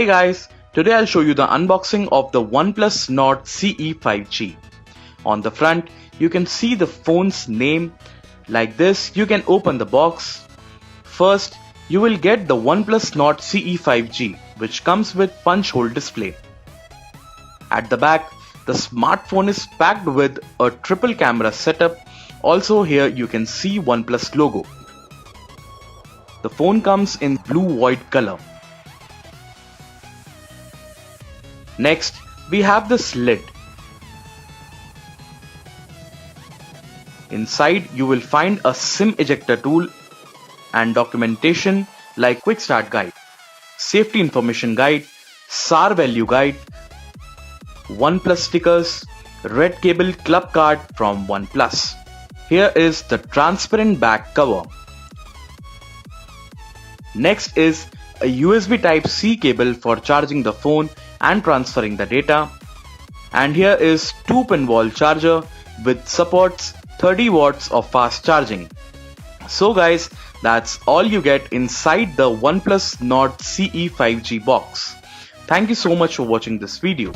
Hey guys, today I'll show you the unboxing of the OnePlus Nord CE 5G. On the front, you can see the phone's name. Like this, you can open the box. First, you will get the OnePlus Nord CE 5G, which comes with punch hole display. At the back, the smartphone is packed with a triple camera setup. Also here you can see OnePlus logo. The phone comes in blue void color. Next, we have this lid. Inside you will find a SIM ejector tool and documentation like quick start guide, safety information guide, SAR value guide, OnePlus stickers, red cable club card from OnePlus. Here is the transparent back cover. Next is a USB Type-C cable for charging the phone and transferring the data. And here is 2-pin wall charger with supports 30 watts of fast charging. So guys, that's all you get inside the OnePlus Nord CE 5G box. Thank you so much for watching this video.